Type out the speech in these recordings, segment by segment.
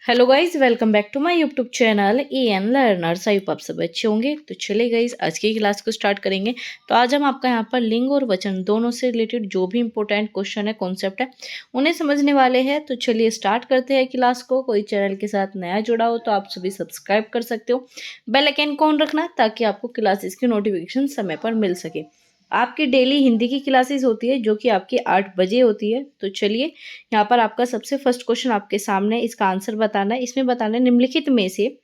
Hello guys, welcome back to my YouTube channel N learners. I hope आप सब अच्छे होंगे। तो चलिए गाइज, आज की क्लास को स्टार्ट करेंगे। तो आज हम आपका यहाँ पर लिंग और वचन दोनों से रिलेटेड जो भी इंपॉर्टेंट क्वेश्चन है, कॉन्सेप्ट है, उन्हें समझने वाले हैं। तो चलिए स्टार्ट करते हैं क्लास को। कोई चैनल के साथ नया जुड़ा हो तो आप सभी सब्सक्राइब कर सकते हो। बेल आइकन को ऑन रखना ताकि आपको क्लासेस की नोटिफिकेशन समय पर मिल सके। आपकी डेली हिंदी की क्लासेस होती है जो कि आपकी 8 बजे होती है। तो चलिए, यहाँ पर आपका सबसे फर्स्ट क्वेश्चन आपके सामने, इसका आंसर बताना है। इसमें बताना है निम्नलिखित में से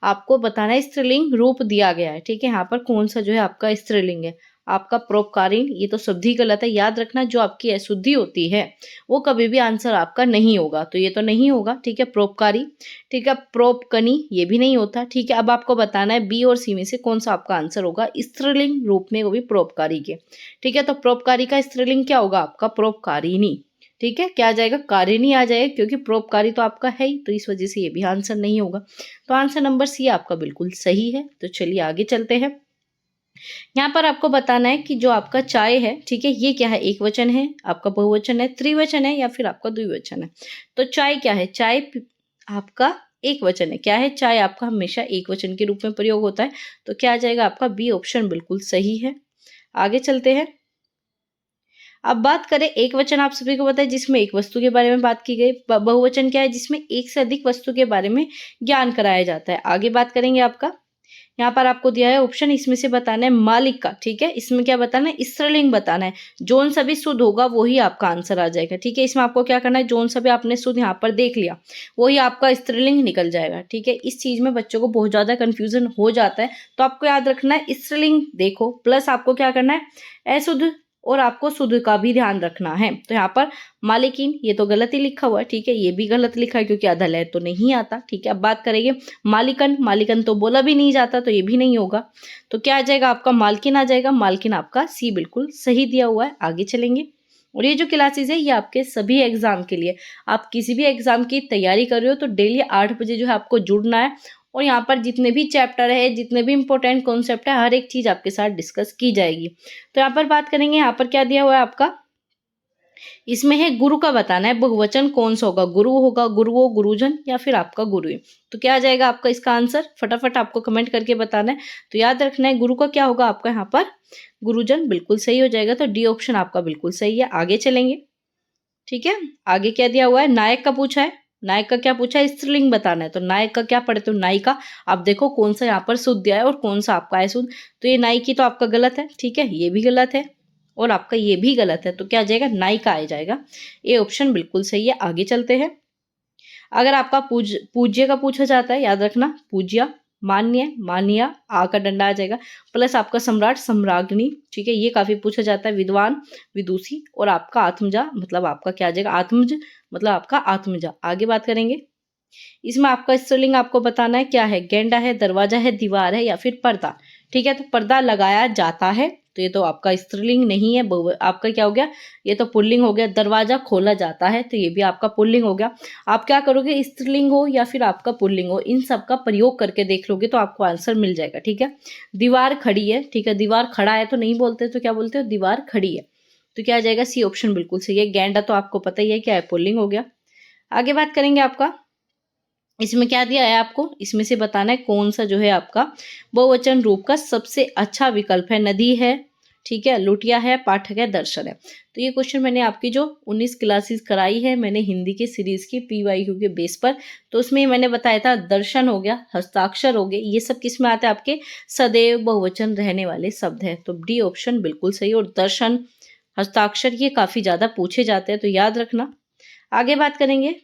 आपको बताना है स्त्रीलिंग रूप दिया गया है। ठीक है, यहाँ पर कौन सा जो है आपका स्त्रीलिंग है। आपका परोपकारीण, ये तो शुद्धि गलत है। याद रखना, जो आपकी अशुद्धि होती है वो कभी भी आंसर आपका नहीं होगा। तो ये तो नहीं होगा। ठीक है, परोपकारी। ठीक है, प्रोपकनी, ये भी नहीं होता। ठीक है, अब आपको बताना है बी और सी में से कौन सा आपका आंसर होगा स्त्रीलिंग रूप में, वो भी परोपकारी के। ठीक है, तो परोपकारी का स्त्रीलिंग क्या होगा आपका? परोपकारिणी। ठीक है, क्या आ जाएगा? कारिणी आ जाएगा, क्योंकि परोपकारी तो आपका है ही, तो इस वजह से ये भी आंसर नहीं होगा। तो आंसर नंबर सी आपका बिल्कुल सही है। तो चलिए आगे चलते हैं। यहाँ पर आपको बताना है कि जो आपका चाय है, ठीक है, ये क्या है? एक वचन है, आपका बहुवचन है, त्रिवचन है, या फिर आपका द्विवचन है। तो चाय क्या है? चाय आपका एक वचन है। क्या है? चाय आपका हमेशा एक वचन के रूप में प्रयोग होता है। तो क्या आ जाएगा आपका? बी ऑप्शन बिल्कुल सही है। आगे चलते हैं। अब बात करें एक वचन, आप सभी को पता है जिसमें एक वस्तु के बारे में बात की गई। बहुवचन क्या है? जिसमें एक से अधिक वस्तु के बारे में ज्ञान कराया जाता है। आगे बात करेंगे आपका, यहाँ पर आपको दिया है ऑप्शन, इसमें से बताना है मालिक का। ठीक है, इसमें क्या बताना है? स्त्रीलिंग बताना है। जोन सभी शुद्ध होगा वही आपका आंसर आ जाएगा। ठीक है, इसमें आपको क्या करना है? जोन सभी आपने शुद्ध यहाँ पर देख लिया, वही आपका स्त्रीलिंग निकल जाएगा। ठीक है, इस चीज में बच्चों को बहुत ज्यादा कंफ्यूजन हो जाता है। तो आपको याद रखना है स्त्रीलिंग देखो, प्लस आपको क्या करना है? अशुद्ध और आपको शुद्ध का भी ध्यान रखना है। तो यहाँ पर मालिकीन, ये तो गलत ही लिखा हुआ है। ठीक है, ये भी गलत लिखा है क्योंकि आधा लय तो नहीं आता। ठीक है, अब बात करेंगे मालिकन। मालिकन तो बोला भी नहीं जाता, तो ये भी नहीं होगा। तो क्या आ जाएगा आपका? मालकिन आ जाएगा। मालकिन आपका सी बिल्कुल सही दिया हुआ है। आगे चलेंगे। और ये जो क्लासेस है ये आपके सभी एग्जाम के लिए, आप किसी भी एग्जाम की तैयारी कर रहे हो तो डेली 8 बजे जो है आपको जुड़ना है। और यहाँ पर जितने भी चैप्टर है, जितने भी इंपॉर्टेंट कॉन्सेप्ट है, हर एक चीज आपके साथ डिस्कस की जाएगी। तो यहाँ पर बात करेंगे, यहाँ पर क्या दिया हुआ है आपका? इसमें है गुरु का बताना है। बहुवचन कौन सा होगा? गुरु होगा, गुरुओ, गुरुजन, या फिर आपका गुरु। तो क्या आ जाएगा आपका इसका आंसर? फटाफट आपको कमेंट करके बताना है। तो याद रखना है गुरु का क्या होगा आपका यहाँ पर? गुरुजन बिल्कुल सही हो जाएगा। तो डी ऑप्शन आपका बिल्कुल सही है। आगे चलेंगे। ठीक है, आगे क्या दिया हुआ है? नायक का पूछा है। नायक का क्या पूछा है? स्त्रीलिंग बताना है। तो नायक का क्या पढ़े? तो नायिका। आप देखो कौन सा यहाँ पर शुद्ध दिया है और कौन सा आपका है शुद्ध। तो ये नायिकी तो आपका गलत है। ठीक है, ये भी गलत है और आपका ये भी गलत है। तो क्या आ जाएगा? नायिका आ जाएगा। ये ऑप्शन बिल्कुल सही है। आगे चलते हैं। अगर आपका पूज्य का पूछा जाता है, याद रखना, पूज्य, मान्य, मान्या, आ का डंडा आ जाएगा, प्लस आपका सम्राट, सम्राग्नि। ठीक है, ये काफी पूछा जाता है। विद्वान, विदुषी, और आपका आत्मजा, मतलब आपका क्या आ जाएगा? आत्मज, मतलब आपका आत्मजा। आगे बात करेंगे। इसमें आपका स्त्रीलिंग आपको बताना है क्या है? गेंडा है, दरवाजा है, दीवार है, या फिर पर्दा। ठीक है, तो पर्दा लगाया जाता है, तो ये तो आपका स्त्रीलिंग नहीं है। आपका क्या हो गया? ये तो पुल्लिंग हो गया। दरवाजा खोला जाता है, तो ये भी आपका पुल्लिंग हो गया। आप क्या करोगे? स्त्रीलिंग हो या फिर आपका पुल्लिंग हो, इन सब का प्रयोग करके देख लोगे तो आपको आंसर मिल जाएगा। ठीक है, दीवार खड़ी है। ठीक है, दीवार खड़ा है तो नहीं बोलते, तो क्या बोलते हो? दीवार खड़ी है। तो क्या आ जाएगा? सी ऑप्शन बिल्कुल सही है। गेंडा तो आपको पता ही है क्या है? पुल्लिंग हो गया। आगे बात करेंगे आपका, इसमें क्या दिया है आपको? इसमें से बताना है कौन सा जो है आपका बहुवचन रूप का सबसे अच्छा विकल्प है। नदी है, ठीक है, लुटिया है, पाठक है, दर्शन है। तो ये क्वेश्चन मैंने आपकी जो 19 क्लासेस कराई है मैंने हिंदी के सीरीज की PYQ के बेस पर, तो उसमें मैंने बताया था दर्शन हो गया, हस्ताक्षर हो गए, ये सब किस में आते हैं? आपके सदैव बहुवचन रहने वाले शब्द है। तो डी ऑप्शन बिल्कुल सही। और दर्शन, हस्ताक्षर, ये काफी ज्यादा पूछे जाते हैं, तो याद रखना। आगे बात करेंगे।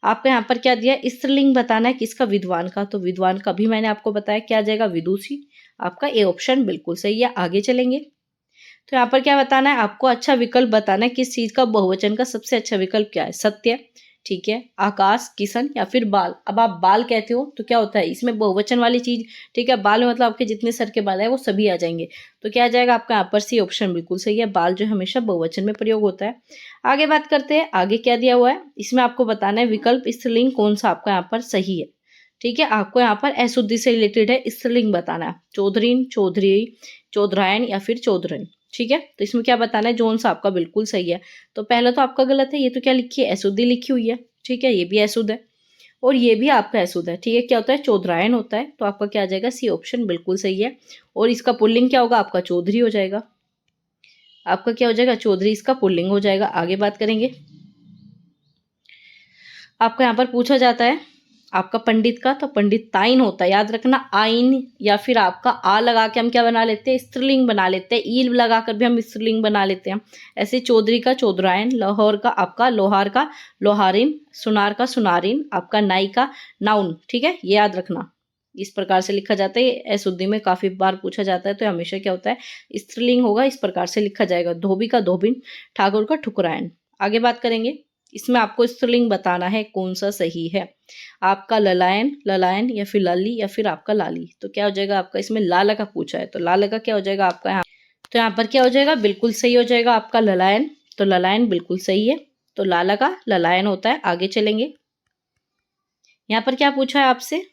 आपको यहाँ पर क्या दिया? स्त्रीलिंग बताना है किसका? विद्वान का। तो विद्वान का भी मैंने आपको बताया, क्या आ जाएगा? विदुषी। आपका ए ऑप्शन बिल्कुल सही है। आगे चलेंगे। तो यहाँ पर क्या बताना है आपको? अच्छा विकल्प बताना है किस चीज का बहुवचन का सबसे अच्छा विकल्प क्या है? सत्य, ठीक है, आकाश, किशन, या फिर बाल। अब आप बाल कहते हो तो क्या होता है? इसमें बहुवचन वाली चीज। ठीक है, बाल में मतलब आपके जितने सर के बाल है वो सभी आ जाएंगे। तो क्या आ जाएगा आपका? यहाँ पर सी ऑप्शन बिल्कुल सही है। बाल जो हमेशा बहुवचन में प्रयोग होता है। आगे बात करते हैं। आगे क्या दिया हुआ है? इसमें आपको बताना है विकल्प स्त्रीलिंग कौन सा आपका यहाँ पर सही है। ठीक है, आपको यहाँ पर अशुद्धि से रिलेटेड है, स्त्रीलिंग बताना है। चौधरीन, चौधरी, चौधरायन, या फिर चौधरन। ठीक है, तो इसमें क्या बताना है? जोन सा आपका बिल्कुल सही है। तो पहला तो आपका गलत है, ये तो क्या लिखी है? अशुद्धि लिखी हुई है। ठीक है, ये भी अशुद्ध है। और ये भी आपका एसुद है, ठीक है। क्या होता है, चौधरायन होता है। तो आपका क्या आ जाएगा, सी ऑप्शन बिल्कुल सही है। और इसका पुल्लिंग क्या होगा, आपका चौधरी हो जाएगा। आपका क्या हो जाएगा, चौधरी इसका पुल्लिंग हो जाएगा। आगे बात करेंगे, आपका यहाँ पर पूछा जाता है आपका पंडित का, तो पंडित ताइन होता है, याद रखना। आइन या फिर आपका आ लगा के हम क्या बना लेते हैं, स्त्रीलिंग बना लेते हैं। ईल लगाकर भी हम स्त्रीलिंग बना लेते हैं। ऐसे चौधरी का चौधरायन, लाहौर का आपका लोहार का लोहारिन, सुनार का सुनारिन, आपका नाई का नाउन, ठीक है, ये याद रखना। इस प्रकार से लिखा जाता है। एसुद्दी में काफी बार पूछा जाता है, तो हमेशा क्या होता है, स्त्रीलिंग होगा, इस प्रकार से लिखा जाएगा। धोबी का धोबिन, ठाकुर का ठुकरायन। आगे बात करेंगे, इसमें आपको स्त्रीलिंग बताना है कौन सा सही है। आपका ललायन, ललायन या फिर लाली या फिर आपका लाली। तो क्या हो जाएगा आपका, इसमें लाला का पूछा है, तो लाला का क्या हो जाएगा आपका यहाँ, तो यहाँ पर क्या हो जाएगा, बिल्कुल सही हो जाएगा आपका ललायन। तो ललायन बिल्कुल सही है। तो लाला का ललायन होता है। आगे चलेंगे, यहाँ पर क्या पूछा है आपसे,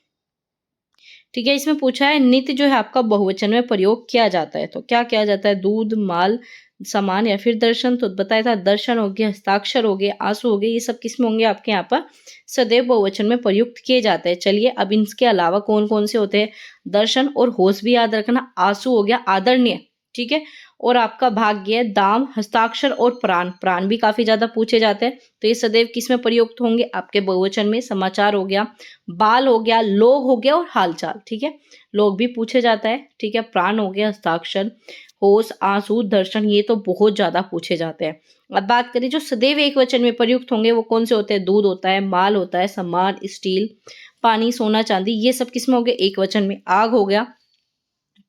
ठीक है। इसमें पूछा है नित्य जो है आपका बहुवचन में प्रयोग किया जाता है। तो क्या किया जाता है, दूध, माल, सामान या फिर दर्शन। तो बताया था दर्शन हो गया, हस्ताक्षर हो गए, आंसू हो गए, ये सब किसमें होंगे, आपके यहाँ पर सदैव बहुवचन में प्रयुक्त किए जाते हैं। चलिए अब इनके अलावा कौन कौन से होते हैं, दर्शन और होश भी याद रखना। आंसू हो गया आदरणीय, ठीक है। और आपका भाग्य, दाम, हस्ताक्षर और प्राण, प्राण भी काफी ज्यादा पूछे जाते हैं। तो ये सदैव किस में प्रयुक्त होंगे, आपके बहुवचन में। समाचार हो गया, बाल हो गया, लोग हो गया और हालचाल, ठीक है, लोग भी पूछे जाता है, ठीक है। प्राण हो गया, हस्ताक्षर, होश, आंसू, दर्शन, ये तो बहुत ज्यादा पूछे जाते हैं। अब बात करें जो सदैव एक वचन में प्रयुक्त होंगे वो कौन से होते हैं, दूध होता है, माल होता है, सम्मान, स्टील, पानी, सोना, चांदी, ये सब किसमें हो गए, एक वचन में। आग हो गया,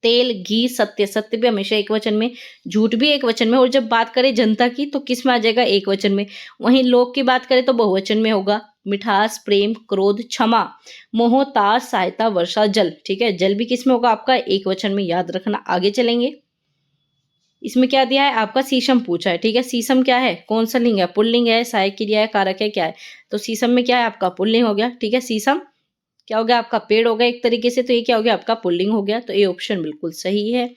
तेल, घी, सत्य, सत्य भी हमेशा एक वचन में, झूठ भी एक वचन में। और जब बात करें जनता की तो किस में आ जाएगा, एक वचन में। वहीं लोग की बात करें तो बहुवचन में होगा। मिठास, प्रेम, क्रोध, क्षमा, मोह, ताश, सहायता, वर्षा, जल, ठीक है। जल भी किस में होगा, आपका एक वचन में, याद रखना। आगे चलेंगे, इसमें क्या दिया है आपका, शीशम पूछा है, ठीक है। शीशम क्या है, कौन सा लिंग है, पुल्लिंग है, सहायक क्रिया है, कारक है, क्या है। तो शीशम में क्या है आपका, पुल्लिंग हो गया, ठीक है। शीशम क्या हो गया आपका, पेड़ हो गया एक तरीके से। तो ये क्या हो गया आपका, पुल्लिंग हो गया। तो ये ऑप्शन बिल्कुल सही है।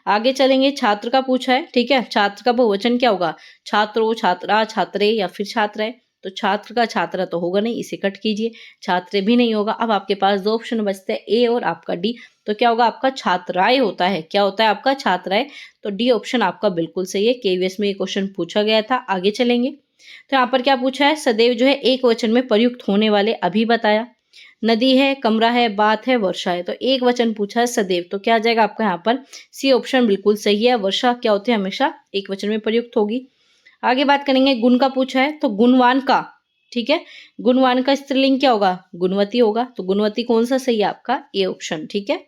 आगे चलेंगे, छात्र का पूछा है, ठीक है। छात्र का बहुवचन क्या होगा, छात्रो, छात्रा, छात्रे या फिर छात्राएं। तो छात्र का छात्रा तो होगा नहीं, इसे कट कीजिए। छात्रे भी नहीं होगा। अब आपके पास दो ऑप्शन बचते हैं, ए और आपका डी। तो क्या होगा आपका, छात्राएं होता है। क्या होता है आपका, छात्राएं। तो डी ऑप्शन आपका बिल्कुल सही है। केवीएस में ये क्वेश्चन पूछा गया था। आगे चलेंगे, तो यहाँ पर क्या पूछा है, सदैव जो है एक वचन में प्रयुक्त होने वाले अभी बताया। नदी है, कमरा है, बात है, वर्षा है। तो एक वचन पूछा है सदैव, तो क्या आ जाएगा आपका यहाँ पर, सी ऑप्शन बिल्कुल सही है। वर्षा क्या होती है, हमेशा एक वचन में प्रयुक्त होगी। आगे बात करेंगे, गुण का पूछा है, तो गुणवान का, ठीक है। गुणवान का स्त्रीलिंग क्या होगा, गुणवती होगा। तो गुणवती कौन सा सही है आपका, ए ऑप्शन, ठीक है।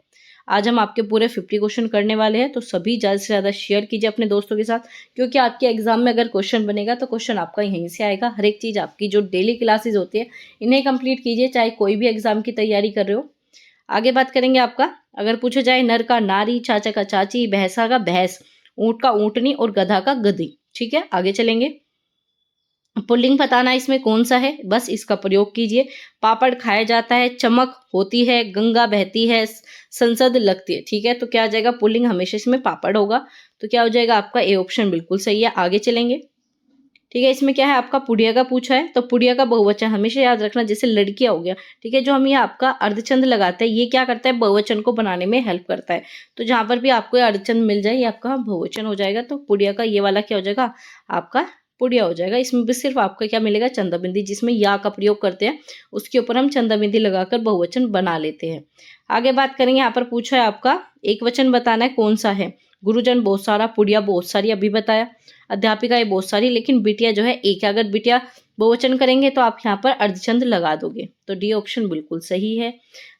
आज हम आपके पूरे 50 क्वेश्चन करने वाले हैं, तो सभी ज़्यादा से ज़्यादा शेयर कीजिए अपने दोस्तों के साथ, क्योंकि आपके एग्जाम में अगर क्वेश्चन बनेगा तो क्वेश्चन आपका यहीं से आएगा। हर एक चीज़ आपकी जो डेली क्लासेज होती है इन्हें कंप्लीट कीजिए, चाहे कोई भी एग्जाम की तैयारी कर रहे हो। आगे बात करेंगे, आपका अगर पूछा जाए, नर का नारी, चाचा का चाची, भैंसा का भैंस, ऊँट का ऊँटनी और गधा का गधी, ठीक है। आगे चलेंगे, पुल्लिंग बताना इसमें कौन सा है, बस इसका प्रयोग कीजिए। पापड़ खाया जाता है, चमक होती है, गंगा बहती है, संसद लगती है, ठीक है। तो क्या आ जाएगा, पुल्लिंग हमेशा इसमें पापड़ होगा। तो क्या हो जाएगा आपका, ए ऑप्शन बिल्कुल सही है। आगे चलेंगे, ठीक है। इसमें क्या है आपका, पुड़िया का पूछा है, तो पुड़िया का बहुवचन हमेशा याद रखना, जैसे लड़कियां हो गया, ठीक है। जो हम ये आपका अर्धचंद लगाते हैं, ये क्या करता है, बहुवचन को बनाने में हेल्प करता है। तो जहां पर भी आपको अर्धचंद मिल जाए, ये आपका बहुवचन हो जाएगा। तो पुड़िया का ये वाला क्या हो जाएगा, आपका पुड़िया हो जाएगा। इसमें भी सिर्फ आपका क्या मिलेगा, चंदा बिंदी, जिसमें या का प्रयोग करते हैं उसके ऊपर हम चंदा बिंदी लगाकर बहुवचन बना लेते हैं। आगे बात करेंगे, यहाँ पर पूछा है आपका एक वचन बताना है कौन सा है। गुरुजन बहुत सारा, पुड़िया बहुत सारी, अभी बताया। अध्यापिका ये बहुत सारी, लेकिन बिटिया जो है एक है। अगर बिटिया बहुवचन करेंगे तो आप यहाँ पर अर्धचंद लगा दोगे। तो डी ऑप्शन बिल्कुल सही है।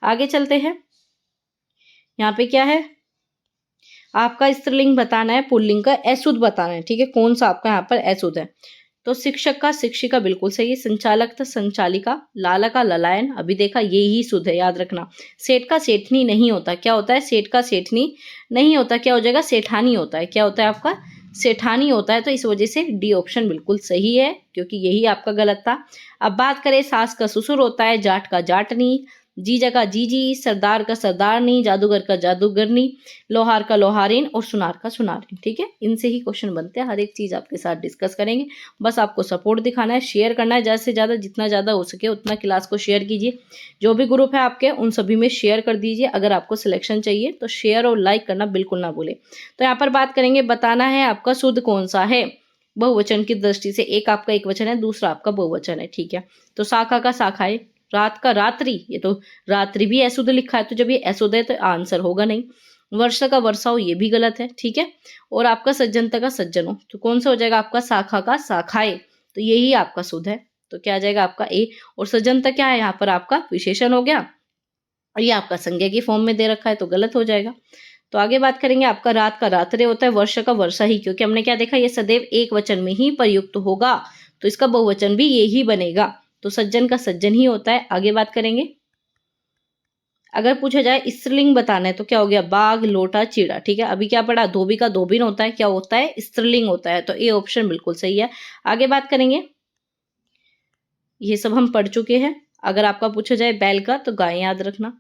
आगे चलते हैं, यहाँ पे क्या है आपका, स्त्रीलिंग बताना है, पुल्लिंग का एसुद बताना है, ठीक है। कौन सा आपका यहाँ पर एसुद है, तो शिक्षक का शिक्षिका बिल्कुल सही है। संचालक था संचालिका, लाला का ललायन, अभी देखा ये ही शुद्ध है, याद रखना। सेठ का सेठनी नहीं होता, क्या होता है, सेठ का सेठनी नहीं होता, क्या हो जाएगा, सेठानी होता है। क्या होता है आपका, सेठानी होता है। तो इस वजह से डी ऑप्शन बिल्कुल सही है, क्योंकि यही आपका गलत था। अब बात करें, सास का ससुर होता है, जाट का जाटनी, जीजा का जीजी, सरदार का सरदारनी, जादूगर का जादूगरनी, लोहार का लोहारिन और सुनार का सुनारिन। ठीक है, इनसे ही क्वेश्चन बनते हैं। हर एक चीज़ आपके साथ डिस्कस करेंगे। बस आपको सपोर्ट दिखाना है, शेयर करना है ज़्यादा से ज़्यादा, जितना ज़्यादा हो सके उतना क्लास को शेयर कीजिए। जो भी ग्रुप है आपके उन सभी में शेयर कर दीजिए। अगर आपको सिलेक्शन चाहिए तो शेयर और लाइक करना बिल्कुल ना भूलें। तो यहाँ पर बात करेंगे, बताना है आपका शुद्ध कौन सा है बहुवचन की दृष्टि से। एक आपका एक वचन है, दूसरा आपका बहुवचन है। ठीक है, तो शाखा का शाखाएं, रात का रात्रि, ये तो रात्रि भी अशुद्ध लिखा है, तो जब ये अशुद्ध है तो आंसर होगा नहीं। वर्षा का वर्षा हो, ये भी गलत है। ठीक है, और आपका सज्जनता का सज्जन हो, तो कौन सा हो जाएगा आपका शाखा का शाखाएं, तो यही आपका शुद्ध है। तो क्या आ जाएगा आपका ए। और सज्जनता क्या है, यहाँ पर आपका विशेषण हो गया, और ये आपका संज्ञा की फॉर्म में दे रखा है, तो गलत हो जाएगा। तो आगे बात करेंगे, आपका रात का रात्रे होता है, वर्षा का वर्षा ही, क्योंकि हमने क्या देखा, ये सदैव एक वचन में ही प्रयुक्त होगा, तो इसका बहुवचन भी यही बनेगा। तो सज्जन का सज्जन ही होता है। आगे बात करेंगे, अगर पूछा जाए स्त्रीलिंग बताना है तो क्या हो गया, बाघ, लोटा, चीड़ा। ठीक है, अभी क्या पढ़ा, धोबी का धोबिन होता है, क्या होता है, स्त्रीलिंग होता है, तो ये ऑप्शन बिल्कुल सही है। आगे बात करेंगे, ये सब हम पढ़ चुके हैं। अगर आपका पूछा जाए बैल का, तो गाय याद रखना।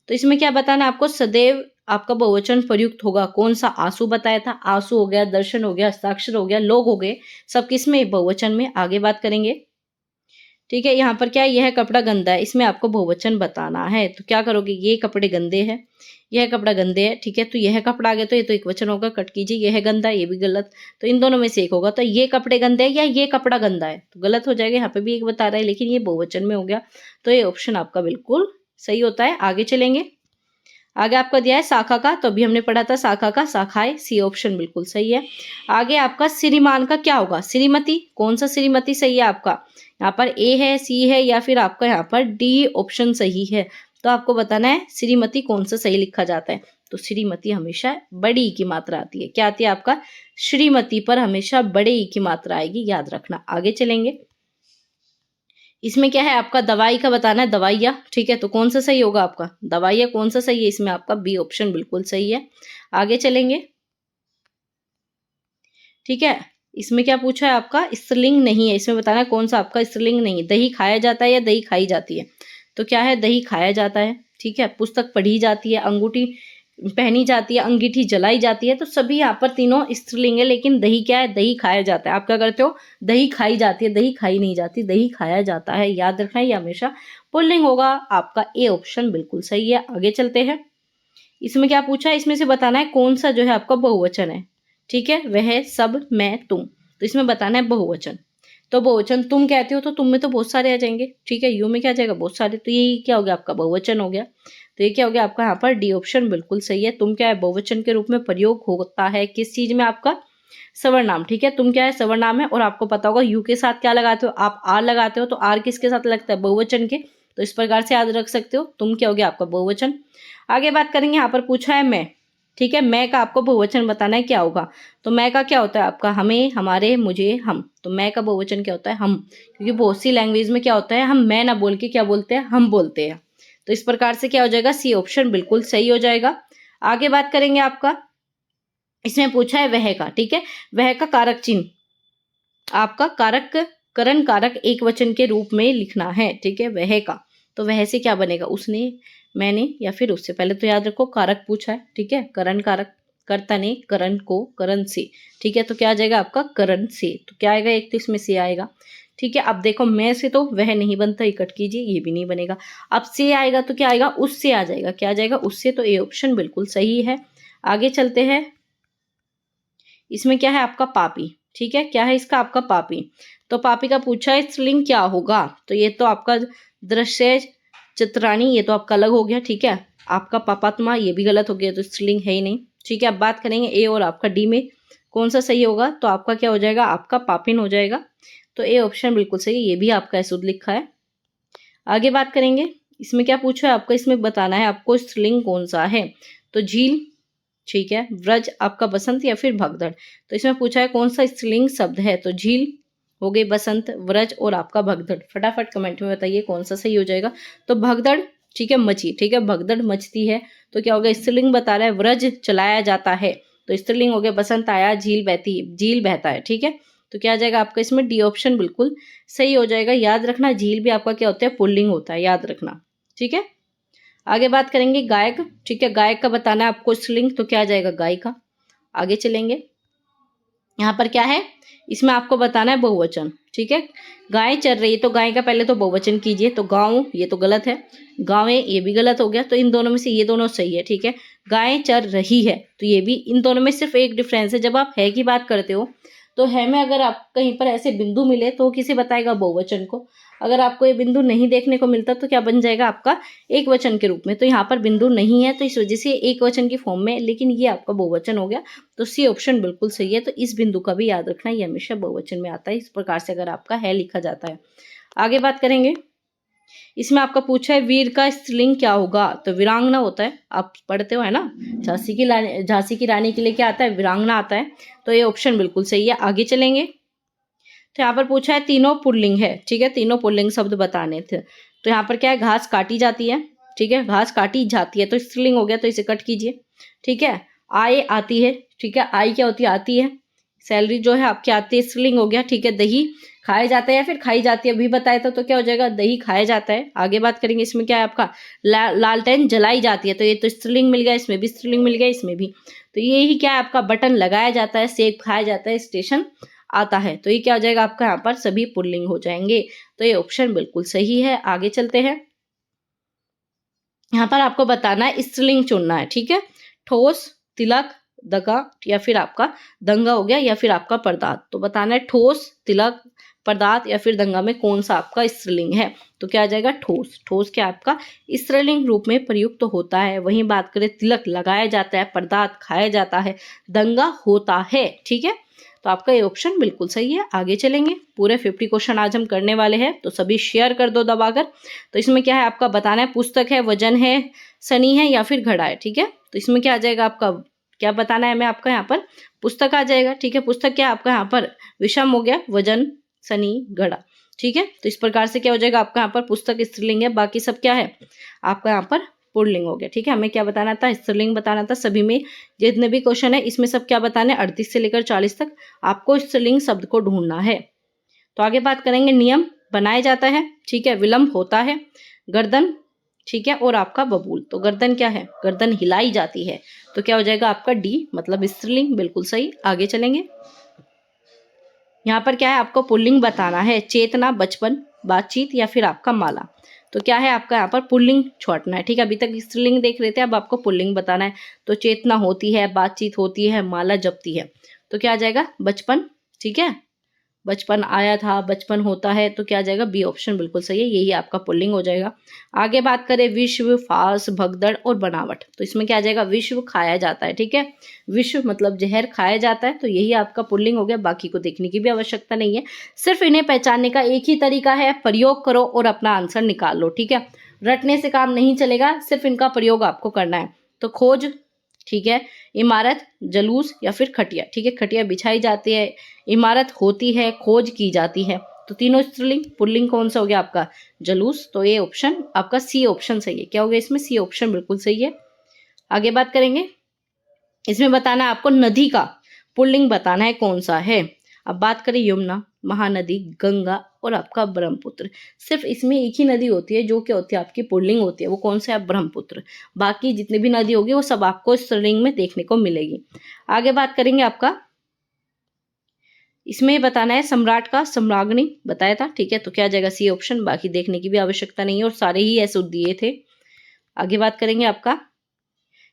तो इसमें क्या बताना है आपको, सदैव आपका बहुवचन प्रयुक्त होगा। कौन सा, आंसू बताया था, आंसू हो गया, दर्शन हो गया, हस्ताक्षर हो गया, लोग हो गए, सब किस में, बहुवचन में। आगे बात करेंगे, ठीक है, यहाँ पर क्या है, यह कपड़ा गंदा है, इसमें आपको बहुवचन बताना है। तो क्या करोगे, ये कपड़े गंदे हैं, यह कपड़ा गंदे है। ठीक है, तो यह कपड़ा आ गया, तो ये तो एक वचन होगा, कट कीजिए, यह गंदा, ये भी गलत। तो इन दोनों में से एक होगा, तो ये कपड़े गंदे हैं या ये कपड़ा गंदा है, तो गलत हो जाएगा। यहाँ पे भी एक बता रहा है, लेकिन ये बहुवचन में हो गया, तो ये ऑप्शन आपका बिल्कुल सही होता है। आगे चलेंगे, आगे आपका दिया है शाखा का, तो अभी हमने पढ़ा था शाखा का शाखाएं, सी ऑप्शन बिल्कुल सही है। आगे आपका श्रीमान का क्या होगा, श्रीमती, कौन सा श्रीमती सही है आपका, यहाँ पर ए है, सी है, या फिर आपका यहाँ पर डी ऑप्शन सही है। तो आपको बताना है श्रीमती कौन सा सही लिखा जाता है। तो श्रीमती हमेशा बड़ी ई की मात्रा आती है, क्या आती है आपका, श्रीमती पर हमेशा बड़े ई की मात्रा आएगी, याद रखना। आगे चलेंगे, इसमें क्या है आपका, दवाई का बताना है, दवाइयाँ। ठीक है, तो कौन सा सही होगा आपका, दवाइयाँ कौन सा सही है, इसमें आपका बी ऑप्शन बिल्कुल सही है। आगे चलेंगे, ठीक है, इसमें क्या पूछा है आपका, स्त्रीलिंग नहीं है, इसमें बताना है कौन सा आपका स्त्रीलिंग नहीं है। दही खाया जाता है या दही खाई जाती है, तो क्या है, दही खाया जाता है। ठीक है, पुस्तक पढ़ी जाती है, अंगूठी पहनी जाती है, अंगीठी जलाई जाती है, तो सभी यहाँ पर तीनों स्त्रीलिंग है, लेकिन दही क्या है, दही खाया जाता है। आप क्या करते हो, दही खाई जाती है, दही खाई नहीं जाती, दही खाया जाता है, याद रखना, ये हमेशा पुल्लिंग होगा। आपका ए ऑप्शन बिल्कुल सही है। आगे चलते हैं, इसमें क्या पूछा है, इसमें से बताना है कौन सा जो है आपका बहुवचन है। ठीक है, वह, सब, मैं, तुम, तो इसमें बताना है बहुवचन। तो बहुवचन तुम कहते हो, तो तुम में तो बहुत सारे आ जाएंगे। ठीक है, यू में क्या आ जाएगा, बहुत सारे, तो यही क्या हो गया आपका बहुवचन हो गया। तो ये क्या हो गया आपका, यहाँ पर डी ऑप्शन बिल्कुल सही है। तुम क्या है, बहुवचन के रूप में प्रयोग होता है किस चीज में, आपका सवर्नाम। ठीक है, तुम क्या है, सवर्नाम है, और आपको पता होगा यू के साथ क्या लगाते हो, आप आर लगाते हो, तो आर किसके साथ लगता है, बहुवचन के। तो इस प्रकार से याद रख सकते हो, तुम क्या हो गया आपका बहुवचन। आगे बात करेंगे, यहाँ पर पूछा है मैं। ठीक है, मैं का आपको बहुवचन बताना है क्या होगा। तो मैं का क्या होता है आपका, हमें, हमारे, मुझे, हम। तो मैं का बहुवचन क्या होता है, हम, क्योंकि बहुत सी लैंग्वेज में क्या होता है, हम मैं ना बोल के क्या बोलते हैं, हम बोलते हैं। तो इस प्रकार से क्या हो जाएगा, सी ऑप्शन बिल्कुल सही हो जाएगा। आगे बात करेंगे, आपका इसमें पूछा है वह का। ठीक है, वह का कारक चिन्ह आपका कारक, करण कारक एक वचन के रूप में लिखना है। ठीक है, वह का, तो वह से क्या बनेगा, उसने, मैंने, या फिर उससे। पहले तो याद रखो कारक पूछा है। ठीक है, करण कारक, कर्ता ने, करण को, करण से। ठीक है, तो क्या आ जाएगा आपका, करण से। तो क्या आएगा, एक तो इसमें से आएगा। ठीक है, अब देखो मैं से तो वह नहीं बनता, इकट कीजिए, ये भी नहीं बनेगा। अब से आएगा तो क्या आएगा, उससे आ जाएगा, क्या आ जाएगा, उससे। तो ए ऑप्शन बिल्कुल सही है। आगे चलते हैं, इसमें क्या है आपका पापी। ठीक है, क्या है इसका आपका पापी। तो पापी का पूछा है स्त्रीलिंग क्या होगा, तो ये तो आपका दृश्य चित्राणी, ये तो आपका अलग हो गया। ठीक है, आपका पापात्मा, ये भी गलत हो गया, तो स्त्रीलिंग है ही नहीं। ठीक है, अब बात करेंगे ए और आपका डी में कौन सा सही होगा, तो आपका क्या हो जाएगा, आपका पापिन हो जाएगा। तो ए ऑप्शन बिल्कुल सही, ये भी आपका अशुद्ध लिखा है। आगे बात करेंगे, इसमें क्या पूछा है आपका, इसमें बताना है आपको स्त्रीलिंग कौन सा है। तो झील, ठीक है, व्रज आपका बसंत या फिर भगदड़। तो इसमें पूछा है कौन सा स्त्रीलिंग शब्द है, तो झील हो गई, बसंत, व्रज और आपका भगदड़। फटाफट कमेंट में बताइए कौन सा सही हो जाएगा। तो भगदड़, ठीक है, मची। ठीक है, भगदड़ मचती है, तो क्या होगा, स्त्रीलिंग बता रहा है, व्रज चलाया जाता है, तो स्त्रीलिंग हो गया, बसंत आया, झील बहती, झील बहता है। ठीक है, तो क्या आ जाएगा आपका, इसमें डी ऑप्शन बिल्कुल सही हो जाएगा। याद रखना झील भी आपका क्या होता है, पुल्लिंग होता है, याद रखना। ठीक है, आगे बात करेंगे गायक, ठीक है, गायक का बताना है आपको स्त्रीलिंग, तो क्या आ जाएगा गायिका। आगे चलेंगे, यहाँ पर क्या है, इसमें आपको बताना है बहुवचन, ठीक है। गाय चर रही है तो गाय का पहले तो बहुवचन कीजिए, तो गाँव ये तो गलत है, गाँवें ये भी गलत हो गया, तो इन दोनों में से ये दोनों सही है, ठीक है। गाय चर रही है तो ये भी, इन दोनों में सिर्फ एक डिफरेंस है, जब आप है की बात करते हो तो है में अगर आप कहीं पर ऐसे बिंदु मिले तो किसे बताएगा, बहुवचन को। अगर आपको ये बिंदु नहीं देखने को मिलता तो क्या बन जाएगा आपका, एक वचन के रूप में। तो यहाँ पर बिंदु नहीं है तो इस वजह से एक वचन की फॉर्म में, लेकिन ये आपका बहुवचन हो गया, तो सी ऑप्शन बिल्कुल सही है। तो इस बिंदु का भी याद रखना, ये हमेशा बहुवचन में आता है, इस प्रकार से अगर आपका है लिखा जाता है। आगे बात करेंगे, इसमें आपका पूछा है वीर का स्त्रीलिंग क्या होगा, तो वीरांगना होता है, आप पढ़ते हो है ना, झांसी की रानी के लिए क्या आता है, वीरांगना आता है, तो ये ऑप्शन बिल्कुल सही है। आगे चलेंगे, तो यहाँ पर पूछा है तीनों पुल्लिंग है, ठीक है, तीनों पुल्लिंग शब्द बताने थे। तो यहाँ पर क्या है, घास काटी जाती है, ठीक है, घास काटी जाती है तो स्त्रीलिंग हो गया, तो इसे कट कीजिए, ठीक है। आय आती है, ठीक है, आई क्या होती है, आती है। सैलरी जो है आपकी आती है, स्त्रीलिंग हो गया, ठीक है। दही खाया जाता है या फिर खाई जाती है, अभी बताया था, तो क्या हो जाएगा, दही खाया जाता है। आगे बात करेंगे, इसमें क्या है आपका, लालटेन जलाई जाती है, तो ये तो स्त्रीलिंग मिल गया, इसमें भी स्त्रीलिंग मिल गया, इसमें भी। तो ये ही क्या है आपका, बटन लगाया जाता है, सेब खाया जाता है, स्टेशन आता है, तो ये क्या हो जाएगा आपका, यहाँ पर सभी पुल्लिंग हो जाएंगे, तो ये ऑप्शन बिल्कुल सही है। आगे चलते हैं, यहाँ पर आपको बताना है स्त्रीलिंग चुनना है, ठीक है। ठोस, तिलक, दगा या फिर आपका दंगा हो गया, या फिर आपका पर्दात। तो बताना है ठोस, तिलक, पर्दात या फिर दंगा में कौन सा आपका स्त्रीलिंग है, तो क्या आ जाएगा, ठोस। ठोस क्या आपका स्त्रीलिंग रूप में प्रयुक्त तो होता है। वहीं बात करें, तिलक लगाया जाता है, पर्दात खाया जाता है, दंगा होता है, ठीक है। तो आपका ये ऑप्शन बिल्कुल सही है। आगे चलेंगे, पूरे 50 क्वेश्चन आज हम करने वाले हैं, तो सभी शेयर कर दो दबाकर। तो इसमें क्या है आपका बताना है, पुस्तक है, वजन है, शनि है या फिर घड़ा है, ठीक है। तो इसमें क्या आ जाएगा आपका, क्या बताना है हमें, आपका यहाँ पर पुस्तक आ जाएगा, ठीक है। पुस्तक क्या आपका यहाँ पर विषम हो गया, वजन, शनि, घड़ा, ठीक है। तो इस प्रकार से क्या हो जाएगा आपका यहाँ पर पुस्तक स्त्रीलिंग है, बाकी सब क्या है आपका यहाँ पर पुल्लिंग हो गया, ठीक है। हमें क्या बताना था, स्त्रीलिंग बताना था। सभी में जितने भी क्वेश्चन है इसमें सब क्या बताने, 38 से लेकर 40 तक आपको स्त्रीलिंग शब्द को ढूंढना है। तो आगे बात करेंगे, नियम बनाया जाता है, ठीक है, विलंब होता है, गर्दन, ठीक है, और आपका बबूल। तो गर्दन क्या है, गर्दन हिलाई जाती है, तो क्या हो जाएगा आपका डी, मतलब स्त्रीलिंग, बिल्कुल सही। आगे चलेंगे, यहाँ पर क्या है आपको पुल्लिंग बताना है, चेतना, बचपन, बातचीत या फिर आपका माला। तो क्या है आपका यहाँ पर पुल्लिंग छोड़ना है, ठीक है। अभी तक स्त्रीलिंग देख रहे थे, अब आपको पुल्लिंग बताना है। तो चेतना होती है, बातचीत होती है, माला जपती है, तो क्या आ जाएगा, बचपन, ठीक है। बचपन आया था, बचपन होता है, तो क्या आ जाएगा, बी ऑप्शन बिल्कुल सही है, यही आपका पुल्लिंग हो जाएगा। आगे बात करें, विश्व, फास, भगदड़ और बनावट। तो इसमें क्या आ जाएगा, विश्व खाया जाता है, ठीक है। विश्व मतलब जहर खाया जाता है, तो यही आपका पुल्लिंग हो गया। बाकी को देखने की भी आवश्यकता नहीं है, सिर्फ इन्हें पहचानने का एक ही तरीका है, प्रयोग करो और अपना आंसर निकाल लो, ठीक है। रटने से काम नहीं चलेगा, सिर्फ इनका प्रयोग आपको करना है। तो खोज, ठीक है, इमारत, जलूस या फिर खटिया, ठीक है। खटिया बिछाई जाती है, इमारत होती है, खोज की जाती है, तो तीनों स्त्रीलिंग। पुल्लिंग कौन सा हो गया आपका, जलूस। तो ये ऑप्शन आपका सी ऑप्शन सही है। क्या हो गया इसमें, सी ऑप्शन बिल्कुल सही है। आगे बात करेंगे, इसमें बताना है आपको नदी का पुल्लिंग बताना है कौन सा है। अब बात करें, यमुना, महानदी, गंगा और आपका ब्रह्मपुत्र। सिर्फ इसमें एक ही नदी होती है जो क्या होती है आपकी पुल्लिंग होती है, वो कौन सा है, ब्रह्मपुत्र। बाकी जितनी भी नदी होगी वो सब आपको स्त्रीलिंग में देखने को मिलेगी। आगे बात करेंगे, आपका इसमें बताना है सम्राट का सम्राग्नि बताया था, ठीक है। तो क्या आ जाएगा, सी ऑप्शन। बाकी देखने की भी आवश्यकता नहीं है और सारे ही ऐसे दिए थे। आगे बात करेंगे, आपका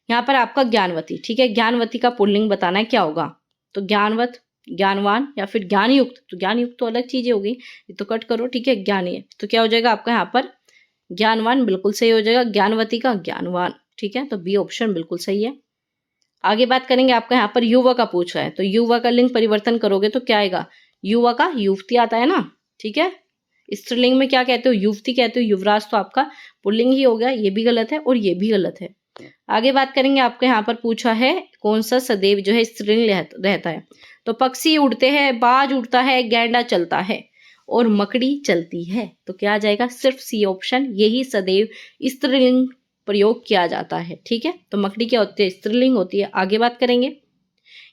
यहाँ पर आपका ज्ञानवती, ठीक है। ज्ञानवती का पुल्लिंग बताना है क्या होगा, तो ज्ञानवत, ज्ञानवान या फिर ज्ञानयुक्त। तो ज्ञानयुक्त तो अलग चीजें होगी, ये तो कट करो, ठीक है। ज्ञानी, तो क्या हो जाएगा आपका यहाँ पर ज्ञानवान, बिल्कुल सही हो जाएगा। ज्ञानवती का ज्ञानवान, ठीक है, तो बी ऑप्शन बिल्कुल सही है। आगे बात करेंगे, आपका यहाँ पर युवा का पूछ रहा है, तो युवा का लिंग परिवर्तन करोगे तो क्या आएगा, युवा का युवती आता है ना, ठीक है। स्त्रीलिंग में क्या कहते हो, युवती कहते हो। युवराज तो आपका पुल्लिंग ही हो गया, ये भी गलत है और ये भी गलत है। आगे बात करेंगे, आपके यहाँ पर पूछा है कौन सा सदैव जो है स्त्रीलिंग रहता है, तो पक्षी उड़ते हैं, बाज उड़ता है, गैंडा चलता है और मकड़ी चलती है। तो क्या आ जाएगा, सिर्फ सी ऑप्शन, यही सदैव स्त्रीलिंग प्रयोग किया जाता है, ठीक है। तो मकड़ी क्या होती है, स्त्रीलिंग होती है। आगे बात करेंगे,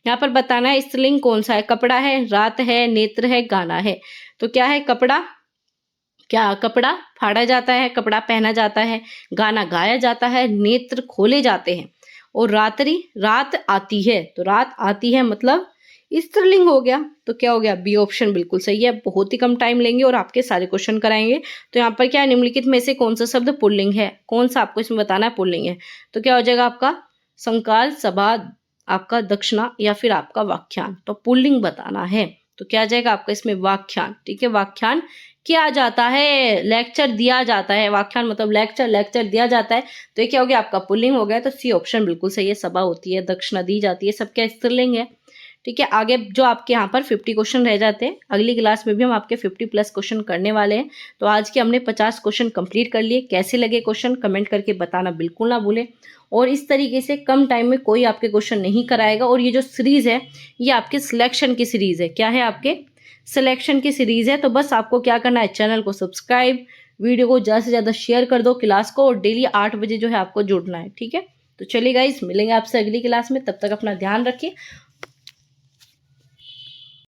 यहाँ पर बताना है स्त्रीलिंग कौन सा है, कपड़ा है, रात है, नेत्र है, गाना है। तो क्या है, कपड़ा, क्या कपड़ा फाड़ा जाता है, कपड़ा पहना जाता है, गाना गाया जाता है, नेत्र खोले जाते हैं। और रात आती है, तो रात आती है मतलब स्त्रीलिंग हो गया। तो क्या हो गया, बी ऑप्शन बिल्कुल सही है। बहुत ही कम टाइम लेंगे और आपके सारे क्वेश्चन कराएंगे। तो यहाँ पर क्या है, निम्नलिखित में से कौन सा शब्द पुल्लिंग है, कौन सा आपको इसमें बताना है पुल्लिंग है। तो क्या हो जाएगा आपका संकाल, सभा, आपका दक्षिणा या फिर आपका व्याख्यान। तो पुल्लिंग बताना है। तो क्या आ जाएगा आपका इसमें व्याख्यान। ठीक है, व्याख्यान किया जाता है, लेक्चर दिया जाता है। व्याख्यान मतलब लेक्चर दिया जाता है। तो ये क्या हो गया आपका पुल्लिंग हो गया। तो सी ऑप्शन बिल्कुल सही है। सभा होती है, दक्षिणा दी जाती है, सब क्या स्त्रीलिंग है। ठीक है, आगे जो आपके यहाँ पर 50 क्वेश्चन रह जाते हैं, अगली क्लास में भी हम आपके 50+ क्वेश्चन करने वाले हैं। तो आज के हमने 50 क्वेश्चन कंप्लीट कर लिए। कैसे लगे क्वेश्चन कमेंट करके बताना बिल्कुल ना भूलें। और इस तरीके से कम टाइम में कोई आपके क्वेश्चन नहीं कराएगा। और ये जो सीरीज है ये आपके सिलेक्शन की सीरीज है। क्या है, आपके सिलेक्शन की सीरीज है। तो बस आपको क्या करना है, चैनल को सब्सक्राइब, वीडियो को ज़्यादा से ज़्यादा शेयर कर दो क्लास को, और डेली 8 बजे जो है आपको जुड़ना है। ठीक है, तो चलिए गाइस, मिलेंगे आपसे अगली क्लास में। तब तक अपना ध्यान रखिए